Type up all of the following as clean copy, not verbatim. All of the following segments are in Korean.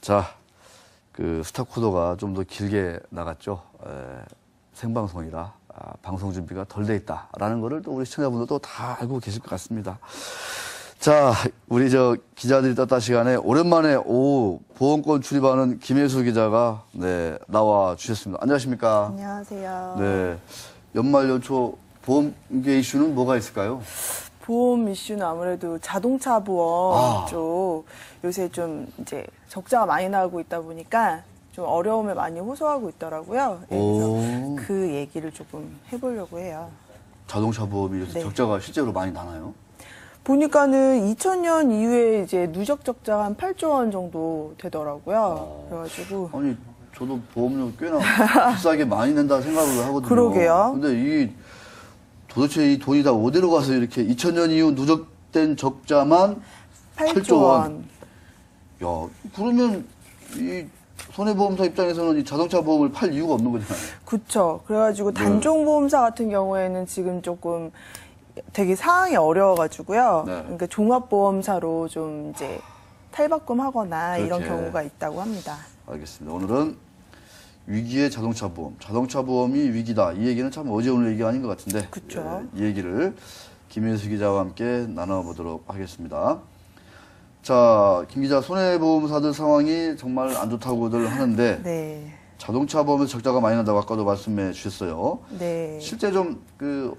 자, 그 스타 코너가 좀 더 길게 나갔죠. 생방송이라 방송 준비가 덜 돼 있다라는 거를 또 우리 시청자분들도 다 알고 계실 것 같습니다. 자, 우리 기자들이 떴다 시간에 오랜만에 보험권 출입하는 김혜수 기자가 나와 주셨습니다. 안녕하십니까? 안녕하세요. 네, 연말 연초 보험계 이슈는 뭐가 있을까요? 보험 이슈는 아무래도 자동차 보험 쪽 요새 좀 이제 적자가 많이 나고 있다 보니까 좀 어려움을 많이 호소하고 있더라고요. 그래서 그 얘기를 조금 해보려고 해요. 자동차 보험이 요새 네. 적자가 실제로 많이 나나요? 보니까는 2000년 이후에 이제 누적 적자가 한 8조 원 정도 되더라고요. 그래가지고 아니, 저도 보험료 꽤나 비싸게 많이 낸다 생각을 하거든요. 그러게요. 근데 도대체 이 돈이 다 어디로 가서 이렇게 2000년 이후 누적된 적자만 8조 원. 야, 그러면 이 손해보험사 입장에서는 이 자동차 보험을 팔 이유가 없는 거잖아요. 그쵸. 그래가지고 단종보험사 같은 경우에는 지금 조금 되게 상황이 어려워가지고요. 네. 그러니까 종합보험사로 좀 이제 탈바꿈하거나 이런 그렇게. 경우가 있다고 합니다. 알겠습니다. 오늘은 위기의 자동차 보험. 자동차 보험이 위기다. 이 얘기는 참 어제 오늘 얘기가 아닌 것 같은데. 그쵸. 이 얘기를 김혜수 기자와 함께 나눠보도록 하겠습니다. 자, 김 기자, 손해보험사들 상황이 정말 안 좋다고들 하는데 네. 자동차 보험에서 적자가 많이 난다고 아까도 말씀해 주셨어요. 네. 실제 좀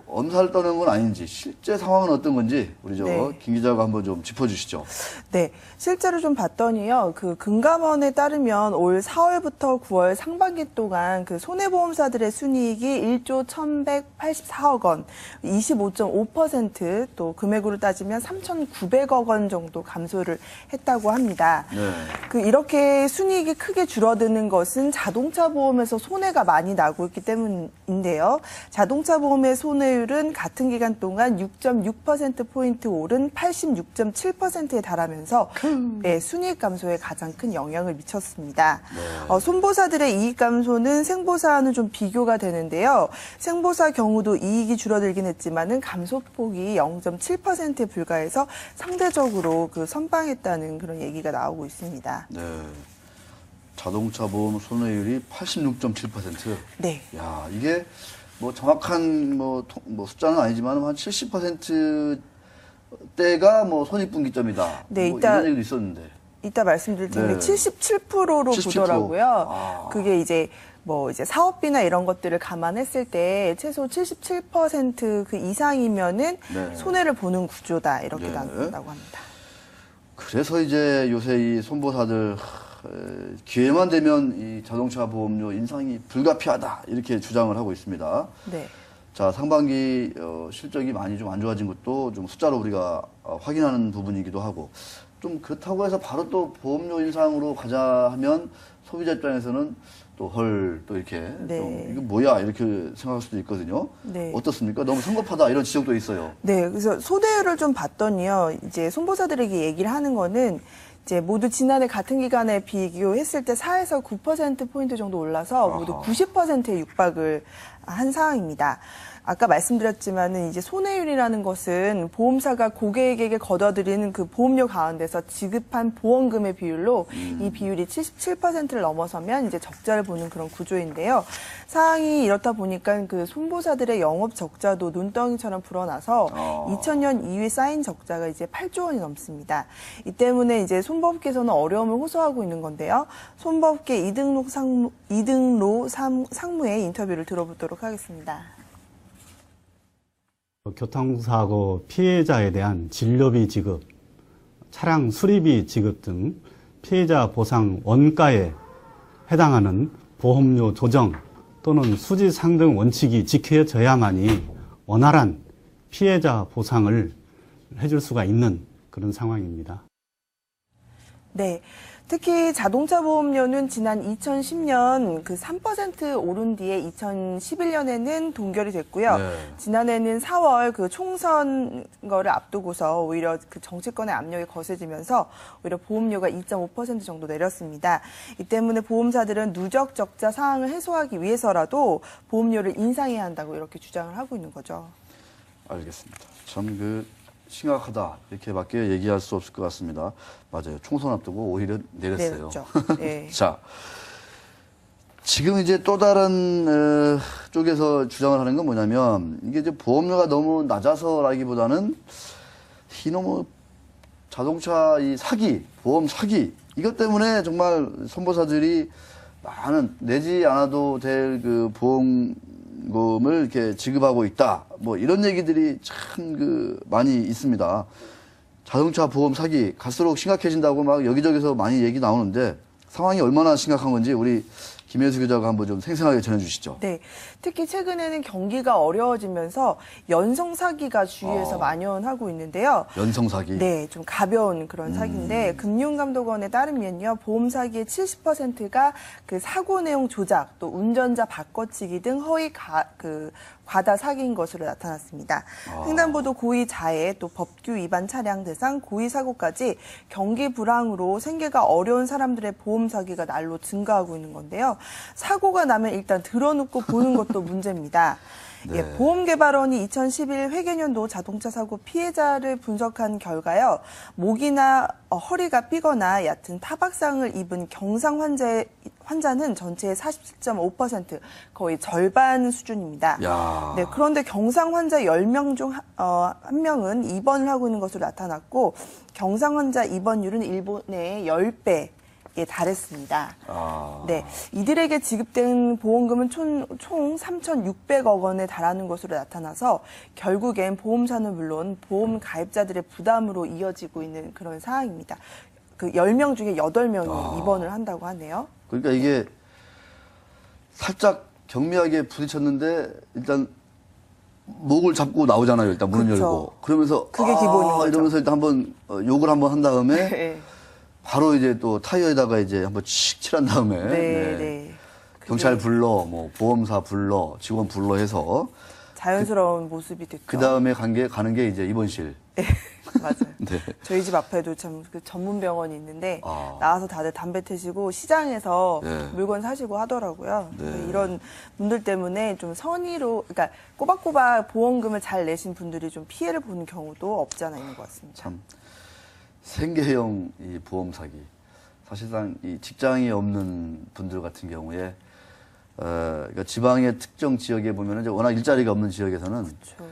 엄살을 떠는 건 아닌지 실제 상황은 어떤 건지 우리 네. 김 기자가 한번 좀 짚어주시죠. 네, 실제로 좀 봤더니요, 그 금감원에 따르면 올 4월부터 9월 상반기 동안 그 손해보험사들의 순이익이 1조 1,184억 원, 25.5% 또 금액으로 따지면 3,900억 원 정도 감소를 했다고 합니다. 네. 이렇게 순이익이 크게 줄어드는 것은 자동차 보험에서 손해가 많이 나고 있기 때문인데요. 자동차 보험의 손해율은 같은 기간 동안 6.6%포인트 오른 86.7%에 달하면서 순이익 감소에 가장 큰 영향을 미쳤습니다. 손보사들의 이익 감소는 생보사와는 좀 비교가 되는데요. 생보사 경우도 이익이 줄어들긴 했지만은 감소폭이 0.7%에 불과해서 상대적으로 선방했다는 그런 얘기가 나오고 있습니다. 네. 자동차 보험 손해율이 86.7%. 네. 야, 이게 정확한 숫자는 아니지만 한 70%대가 손익분기점이다. 네, 이런 얘기도 있었는데. 이따 말씀드릴 텐데 네. 77%로 77%. 보더라고요. 그게 이제 사업비나 이런 것들을 감안했을 때 최소 77% 그 이상이면은 네. 손해를 보는 구조다 이렇게 네. 나온다고 합니다. 그래서 이제 요새 이 손보사들 기회만 되면 이 자동차 보험료 인상이 불가피하다 이렇게 주장을 하고 있습니다. 네. 자, 상반기 실적이 많이 좀 안 좋아진 것도 좀 숫자로 우리가 확인하는 부분이기도 하고 좀 그렇다고 해서 바로 또 보험료 인상으로 가자 하면 소비자 입장에서는 또 이렇게 네. 좀 이거 뭐야 이렇게 생각할 수도 있거든요. 네. 어떻습니까? 너무 성급하다 이런 지적도 있어요. 네, 그래서 손해율을 좀 봤더니요, 이제 손보사들에게 얘기를 하는 거는 이제 모두 지난해 같은 기간에 비교했을 때 4에서 9%포인트 정도 올라서 모두 90%에 육박을 한 상황입니다. 아까 말씀드렸지만은 이제 손해율이라는 것은 보험사가 고객에게 걷어들이는 그 보험료 가운데서 지급한 보험금의 비율로 이 비율이 77%를 넘어서면 이제 적자를 보는 그런 구조인데요. 상황이 이렇다 보니까 그 손보사들의 영업 적자도 눈덩이처럼 불어나서 2000년 이후에 쌓인 적자가 이제 8조 원이 넘습니다. 이 때문에 이제 손법계에서는 어려움을 호소하고 있는 건데요. 손법계 이등록 상무의 인터뷰를 들어보도록 하겠습니다. 교통사고 피해자에 대한 진료비 지급, 차량 수리비 지급 등 피해자 보상 원가에 해당하는 보험료 조정 또는 수지 상등 원칙이 지켜져야만이 원활한 피해자 보상을 해줄 수가 있는 그런 상황입니다. 네. 특히 자동차 보험료는 지난 2010년 그 3% 오른 뒤에 2011년에는 동결이 됐고요. 네. 지난해는 4월 그 총선 거를 앞두고서 오히려 그 정치권의 압력이 거세지면서 오히려 보험료가 2.5% 정도 내렸습니다. 이 때문에 보험사들은 누적 적자 상황을 해소하기 위해서라도 보험료를 인상해야 한다고 이렇게 주장을 하고 있는 거죠. 알겠습니다. 참 심각하다 이렇게밖에 얘기할 수 없을 것 같습니다. 맞아요. 총선 앞두고 오히려 내렸어요. 내렸죠. 네. 자, 지금 이제 또 다른 쪽에서 주장을 하는 건 뭐냐면 이게 이제 보험료가 너무 낮아서라기보다는 이놈의 자동차 이 사기, 보험 사기 이것 때문에 정말 선보사들이 많은 내지 않아도 될 그 보험금을 이렇게 지급하고 있다. 뭐 이런 얘기들이 참 많이 있습니다. 자동차 보험 사기 갈수록 심각해진다고 막 여기저기서 많이 얘기 나오는데 상황이 얼마나 심각한 건지 우리 김혜수 기자가 한번 좀 생생하게 전해주시죠. 네, 특히 최근에는 경기가 어려워지면서 연성 사기가 주위에서 만연하고 있는데요. 연성 사기. 네, 좀 가벼운 그런 사기인데 금융감독원에 따르면요, 보험 사기의 70%가 그 사고 내용 조작, 또 운전자 바꿔치기 등 허위 과다 사기인 것으로 나타났습니다. 횡단보도 고의 자해, 또 법규 위반 차량 대상 고의 사고까지 경기 불황으로 생계가 어려운 사람들의 보험 사기가 날로 증가하고 있는 건데요. 사고가 나면 일단 들어눕고 보는 것도 문제입니다. 네. 예, 보험개발원이 2011 회계년도 자동차 사고 피해자를 분석한 결과요, 목이나 허리가 삐거나 얕은 타박상을 입은 경상 환자는 전체의 47.5%, 거의 절반 수준입니다. 야. 네, 그런데 경상 환자 10명 중 1명은 입원을 하고 있는 것으로 나타났고, 경상 환자 입원율은 일본의 10배. 에 달했습니다. 네, 이들에게 지급된 보험금은 총 3,600억 원에 달하는 것으로 나타나서 결국엔 보험사는 물론 보험 가입자들의 부담으로 이어지고 있는 그런 상황입니다. 그 10명 중에 8명이 입원을 한다고 하네요. 그러니까 이게 살짝 경미하게 부딪혔는데 일단 목을 잡고 나오잖아요. 일단 문을 그렇죠. 열고 그러면서 그게 기본인 거죠. 이러면서 일단 한번 욕을 한번 한 다음에 네. 바로 이제 또 타이어에다가 이제 한번 칙 칠한 다음에 네. 경찰 불러, 뭐 보험사 불러, 직원 불러 해서 자연스러운 모습이 됐죠. 그 다음에 가는 게 이제 입원실. 네, 맞아요. 네. 저희 집 앞에도 참 그 전문 병원이 있는데 아. 나와서 다들 담배 태시고 시장에서 네. 물건 사시고 하더라고요. 네. 이런 분들 때문에 좀 선의로, 그러니까 꼬박꼬박 보험금을 잘 내신 분들이 좀 피해를 보는 경우도 없지 않아 있는 것 같습니다. 참 생계형 이 보험 사기. 사실상 이 직장이 없는 분들 같은 경우에 그러니까 지방의 특정 지역에 보면은 이제 워낙 일자리가 없는 지역에서는 그렇죠.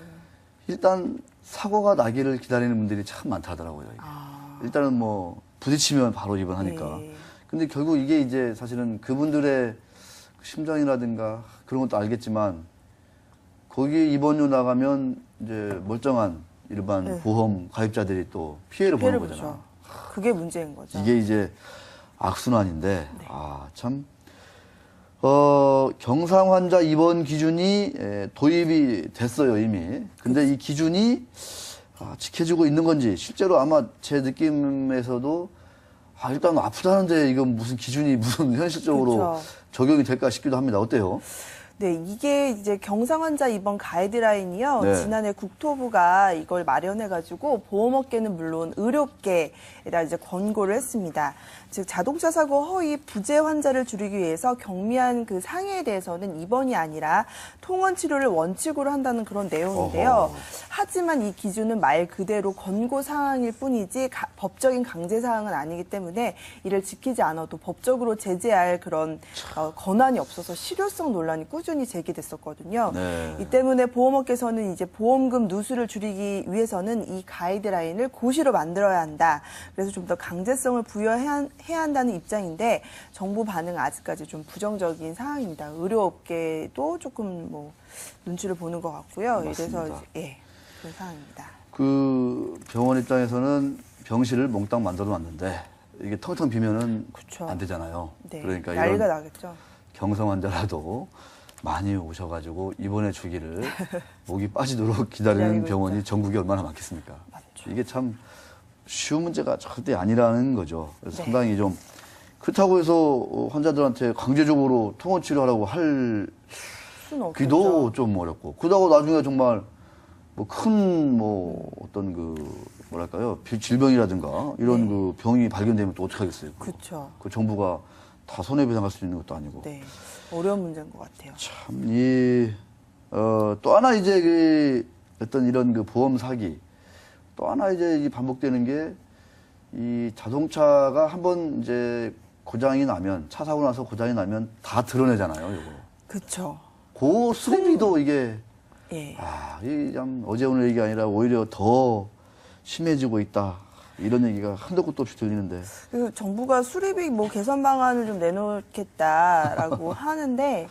일단 사고가 나기를 기다리는 분들이 참 많다더라고요. 이게. 일단은 뭐 부딪히면 바로 입원하니까. 네. 근데 결국 이게 이제 사실은 그분들의 심정이라든가 그런 것도 알겠지만 거기 입원료 나가면 이제 멀쩡한 일반 네. 보험 가입자들이 또 피해를 보는 피해를 거잖아. 보죠. 그게 문제인 거죠. 이게 이제 악순환인데 참 경상 환자 입원 기준이 도입이 됐어요 이미. 근데 이 기준이 지켜지고 있는 건지 실제로 아마 제 느낌에서도 일단 아프다는데 이건 무슨 기준이 무슨 현실적으로 그렇죠. 적용이 될까 싶기도 합니다. 어때요? 네, 이게 이제 경상 환자 입원 가이드라인이요. 네. 지난해 국토부가 이걸 마련해가지고 보험업계는 물론 의료업계에다 이제 권고를 했습니다. 즉 자동차 사고 허위 부재 환자를 줄이기 위해서 경미한 그 상해에 대해서는 입원이 아니라 통원 치료를 원칙으로 한다는 그런 내용인데요. 어허. 하지만 이 기준은 말 그대로 권고 사항일 뿐이지 법적인 강제 사항은 아니기 때문에 이를 지키지 않아도 법적으로 제재할 그런 권한이 없어서 실효성 논란이 꾸준히 제기됐었거든요. 네. 이 때문에 보험업계에서는 이제 보험금 누수를 줄이기 위해서는 이 가이드라인을 고시로 만들어야 한다. 그래서 좀 더 강제성을 부여해야 한다는 입장인데 정부 반응은 아직까지 좀 부정적인 상황입니다. 의료업계도 조금 뭐 눈치를 보는 것 같고요. 맞습니다. 이래서 그런 상황입니다. 그 병원 입장에서는 병실을 몽땅 만들어 놨는데 이게 텅텅 비면은 그쵸. 안 되잖아요. 네, 그러니까 난리가 이런 나겠죠. 경성 환자라도 많이 오셔가지고 입원해 주기를 목이 빠지도록 기다리는 기다리고 병원이 있죠. 전국에 얼마나 많겠습니까? 맞죠. 이게 참 쉬운 문제가 절대 아니라는 거죠. 그래서 네. 상당히 좀 그렇다고 해서 환자들한테 강제적으로 통원 치료하라고 할 수는 없죠. 기도 좀 어렵고 그러다가 나중에 정말 뭐 큰 어떤 뭐랄까요 질병이라든가 이런 네. 그 병이 발견되면 또 어떻게 하겠어요? 그렇죠. 그 정부가 다 손해배상할 수 있는 것도 아니고. 네, 어려운 문제인 것 같아요. 참, 또 하나 이제 어떤 이런 그 보험 사기, 또 하나 이제 이 반복되는 게 이 자동차가 한번 이제 고장이 나면 차 사고 나서 고장이 나면 다 드러내잖아요, 이거. 그쵸. 그 수리비도 이게 예. 이 참 어제 오늘 얘기 아니라 오히려 더 심해지고 있다. 이런 얘기가 한도 끝도 없이 들리는데. 그 정부가 수리비 뭐 개선 방안을 좀 내놓겠다라고 하는데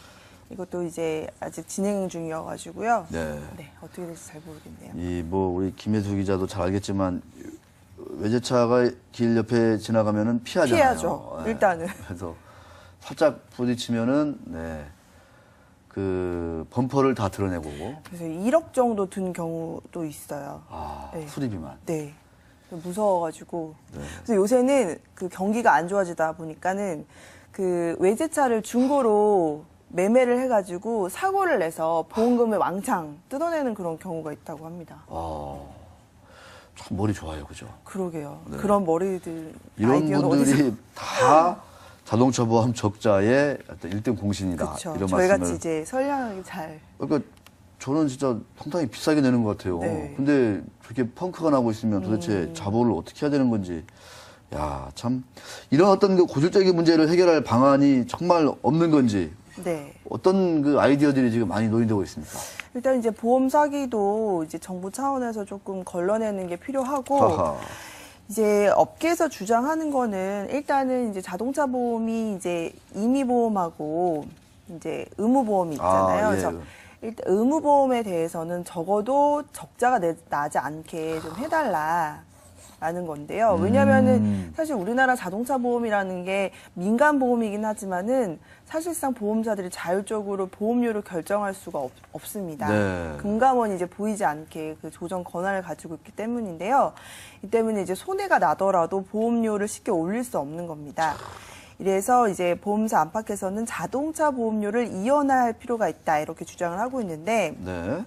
이것도 이제 아직 진행 중이어가지고요. 네. 네, 어떻게 될지 잘 모르겠네요. 이 뭐 우리 김혜수 기자도 잘 알겠지만 외제차가 길 옆에 지나가면은 피하잖아요. 피하죠. 네. 일단은. 그래서 살짝 부딪히면은 네. 그 범퍼를 다 드러내고. 그래서 1억 정도 든 경우도 있어요. 네. 수리비만. 네. 무서워가지고. 네. 그래서 요새는 그 경기가 안 좋아지다 보니까는 그 외제차를 중고로 매매를 해가지고 사고를 내서 보험금을 왕창 뜯어내는 그런 경우가 있다고 합니다. 참 머리 좋아요, 그죠? 그러게요. 네. 그런 머리들 이런 아이디어는 분들이 어디서- 다 자동차 보험 적자의 어떤 1등 공신이다. 그쵸. 이런 저희 말씀을. 같이 이제 선량하게 잘. 그러니까 저는 진짜 상당히 비싸게 내는 것 같아요. 네. 근데 저렇게 펑크가 나고 있으면 도대체 자보를 어떻게 해야 되는 건지. 야, 참 이런 어떤 그 고질적인 문제를 해결할 방안이 정말 없는 건지 네. 어떤 그 아이디어들이 지금 많이 논의되고 있습니까? 일단 이제 보험 사기도 이제 정부 차원에서 조금 걸러내는 게 필요하고 하하. 이제 업계에서 주장하는 거는 일단은 이제 자동차 보험이 이제 임의보험하고 이제 의무보험이 있잖아요. 예. 그래서 일단 의무보험에 대해서는 적어도 적자가 나지 않게 좀 해달라라는 건데요. 왜냐면은 사실 우리나라 자동차 보험이라는 게 민간 보험이긴 하지만은 사실상 보험사들이 자율적으로 보험료를 결정할 수가 없습니다. 네. 금감원이 이제 보이지 않게 그 조정 권한을 가지고 있기 때문인데요. 이 때문에 이제 손해가 나더라도 보험료를 쉽게 올릴 수 없는 겁니다. 이래서 이제 보험사 안팎에서는 자동차 보험료를 이연화할 필요가 있다 이렇게 주장을 하고 있는데 네.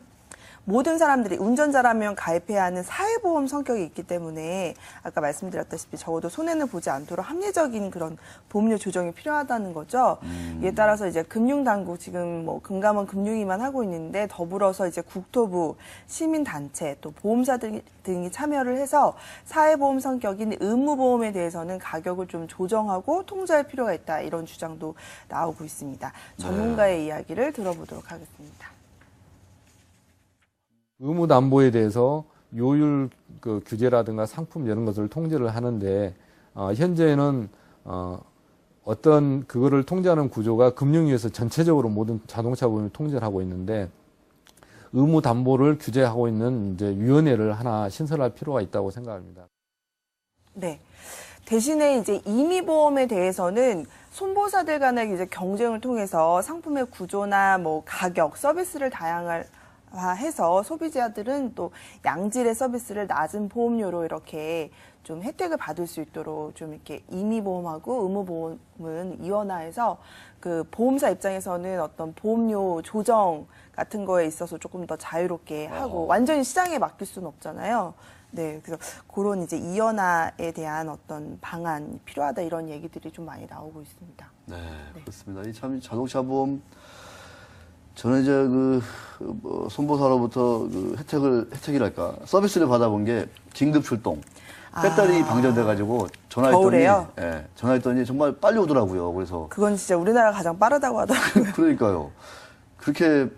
모든 사람들이 운전자라면 가입해야 하는 사회보험 성격이 있기 때문에 아까 말씀드렸다시피 적어도 손해는 보지 않도록 합리적인 그런 보험료 조정이 필요하다는 거죠. 이에 따라서 이제 금융당국 지금 뭐 금감원 금융위만 하고 있는데 더불어서 이제 국토부, 시민단체 또 보험사 등이 참여를 해서 사회보험 성격인 의무보험에 대해서는 가격을 좀 조정하고 통제할 필요가 있다 이런 주장도 나오고 있습니다. 전문가의 이야기를 들어보도록 하겠습니다. 의무 담보에 대해서 요율 그 규제라든가 상품 이런 것을 통제를 하는데 현재는 어떤 그거를 통제하는 구조가 금융위에서 전체적으로 모든 자동차 보험을 통제를 하고 있는데 의무 담보를 규제하고 있는 이제 위원회를 하나 신설할 필요가 있다고 생각합니다. 네. 대신에 이제 임의보험에 대해서는 손보사들 간의 이제 경쟁을 통해서 상품의 구조나 뭐 가격, 서비스를 다양화해서 소비자들은 또 양질의 서비스를 낮은 보험료로 이렇게 좀 혜택을 받을 수 있도록 좀 이렇게 임의보험하고 의무보험은 이원화해서 그 보험사 입장에서는 어떤 보험료 조정 같은 거에 있어서 조금 더 자유롭게 하고 완전히 시장에 맡길 수는 없잖아요. 네, 그래서 그런 이제 이연화에 대한 어떤 방안이 필요하다 이런 얘기들이 좀 많이 나오고 있습니다. 네, 그렇습니다. 이 참 자동차 보험 저는 이제 뭐 손보사로부터 그 혜택이랄까 서비스를 받아본 게 긴급 출동. 배터리 방전돼가지고 전화했더니, 겨울에요? 예, 전화했더니 정말 빨리 오더라고요. 그래서 그건 진짜 우리나라 가장 빠르다고 하더라고요. 그러니까요. 그렇게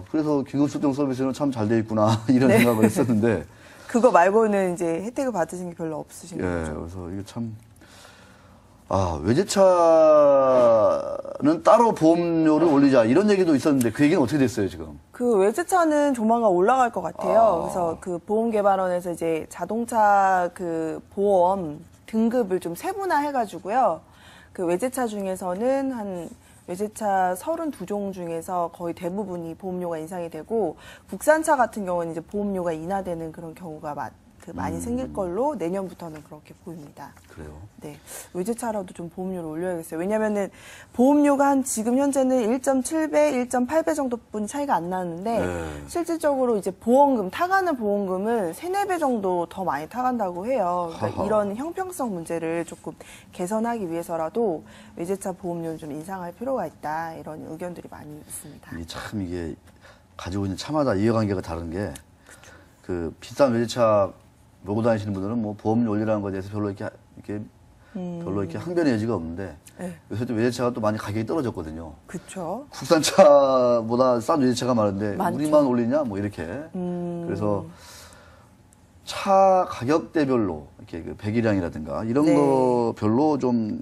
그래서 긴급 출동 서비스는 참 잘 돼 있구나 이런 생각을 했었는데. 그거 말고는 이제 혜택을 받으신 게 별로 없으신 예, 거죠. 그래서 이게 참. 외제차는 따로 보험료를 올리자 이런 얘기도 있었는데 그 얘기는 어떻게 됐어요 지금? 그 외제차는 조만간 올라갈 것 같아요. 그래서 그 보험개발원에서 이제 자동차 그 보험 등급을 좀 세분화해가지고요. 그 외제차 중에서는 한 외제차 32종 중에서 거의 대부분이 보험료가 인상이 되고 국산차 같은 경우는 이제 보험료가 인하되는 그런 경우가 많이 생길 걸로 내년부터는 그렇게 보입니다. 그래요? 네. 외제차라도 좀 보험료를 올려야겠어요. 왜냐면은 보험료가 한 지금 현재는 1.7배, 1.8배 정도뿐이 차이가 안 나는데 네. 실질적으로 이제 보험금, 타가는 보험금은 3, 4배 정도 더 많이 타간다고 해요. 그러니까 하하. 이런 형평성 문제를 조금 개선하기 위해서라도 외제차 보험료를 좀 인상할 필요가 있다. 이런 의견들이 많이 있습니다. 이게 가지고 있는 차마다 이해관계가 다른 게 그 비싼 외제차 몰고 다니시는 분들은 뭐 보험료 올리라는 것에 대해서 별로 별로 이렇게 항변의 여지가 없는데 네. 요새 또 외제차가 또 많이 가격이 떨어졌거든요. 그쵸. 국산차보다 싼 외제차가 많은데 많죠. 우리만 올리냐 뭐 이렇게. 그래서 차 가격대별로 이렇게 그 배기량이라든가 이런 네. 거 별로 좀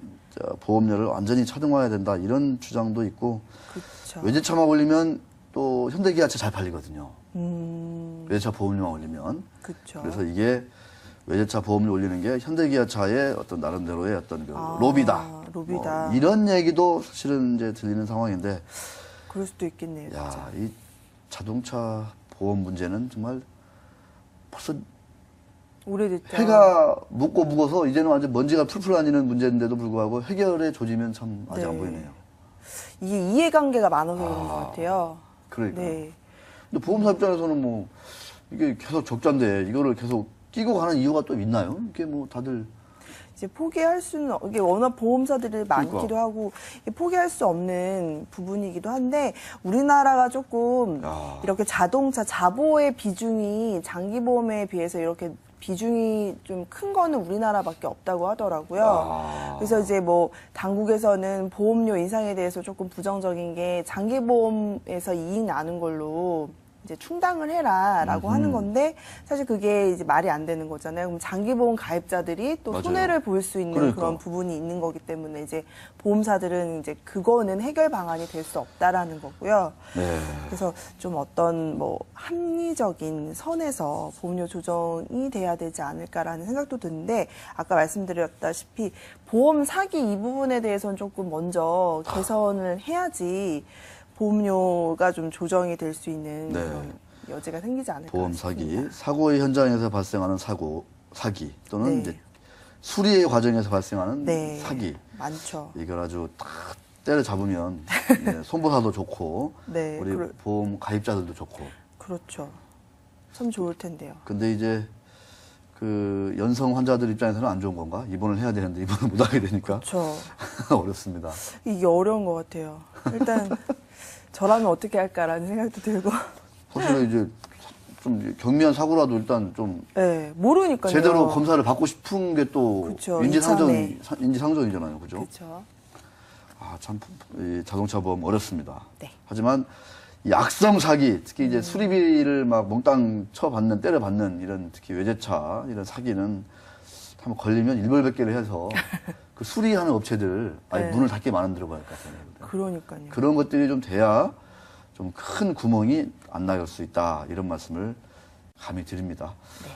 보험료를 완전히 차등화해야 된다 이런 주장도 있고 그쵸. 외제차만 올리면 또 현대기아차 잘 팔리거든요. 음, 외제차 보험료만 올리면. 그쵸. 그래서 이게 외제차 보험료 올리는 게 현대기아차의 어떤 나름대로의 어떤 그 로비다. 로비다. 뭐 이런 얘기도 사실은 이제 들리는 상황인데, 그럴 수도 있겠네요. 진짜. 야, 이 자동차 보험 문제는 정말 벌써 오래됐죠. 해가 묻고 묵어서 이제는 완전 먼지가 풀풀 다니는 문제인데도 불구하고 해결의 조짐은 참 아직 네. 안 보이네요. 이게 이해관계가 많아서 그런 것 같아요. 그러니까. 네. 근데 보험사 입장에서는 뭐 이게 계속 적자인데 이거를 계속 끼고 가는 이유가 또 있나요? 이게 뭐 다들 이제 포기할 수는 이게 워낙 보험사들이 많기도 그러니까. 하고 이게 포기할 수 없는 부분이기도 한데 우리나라가 조금 야. 이렇게 자동차 자보의 비중이 장기 보험에 비해서 이렇게 비중이 좀 큰 거는 우리나라밖에 없다고 하더라고요. 아. 그래서 이제 뭐 당국에서는 보험료 인상에 대해서 조금 부정적인 게 장기 보험에서 이익 나는 걸로 이제 충당을 해라라고 하는 건데 사실 그게 이제 말이 안 되는 거잖아요. 그럼 장기보험 가입자들이 또 맞아요. 손해를 볼 수 있는 그러니까. 그런 부분이 있는 거기 때문에 이제 보험사들은 이제 그거는 해결 방안이 될 수 없다라는 거고요. 네. 그래서 좀 어떤 뭐 합리적인 선에서 보험료 조정이 돼야 되지 않을까라는 생각도 드는데 아까 말씀드렸다시피 보험 사기 이 부분에 대해서는 조금 먼저 개선을 해야지 보험료가 좀 조정이 될 수 있는 네. 그런 여지가 생기지 않을까 보험 싶습니다. 사기, 사고의 현장에서 발생하는 사기 또는 네. 이제 수리의 과정에서 발생하는 네. 사기. 많죠. 이걸 아주 딱 때려잡으면 네, 손보사도 좋고 네, 우리 보험 가입자들도 좋고. 그렇죠. 참 좋을 텐데요. 근데 이제 그 연성 환자들 입장에서는 안 좋은 건가? 입원을 해야 되는데 입원을 못 하게 되니까 그렇죠. 어렵습니다. 이게 어려운 것 같아요. 일단 저라면 어떻게 할까라는 생각도 들고. 사실은 이제 좀 경미한 사고라도 일단 좀 네, 모르니까요. 제대로 검사를 받고 싶은 게 또 그쵸, 인지상정이잖아요. 그죠? 그렇죠. 아, 참, 이 자동차 보험 어렵습니다. 네. 하지만 이 악성 사기, 특히 이제 수리비를 막 몽땅 쳐받는, 때려받는 이런 특히 외제차, 이런 사기는 한번 걸리면 일벌백계를 해서 그 수리하는 업체들 아예 네. 문을 닫게 만들어 봐야 할 것 같아요. 그러니까요. 그런 것들이 좀 돼야 좀 큰 구멍이 안 나갈 수 있다. 이런 말씀을 감히 드립니다. 네.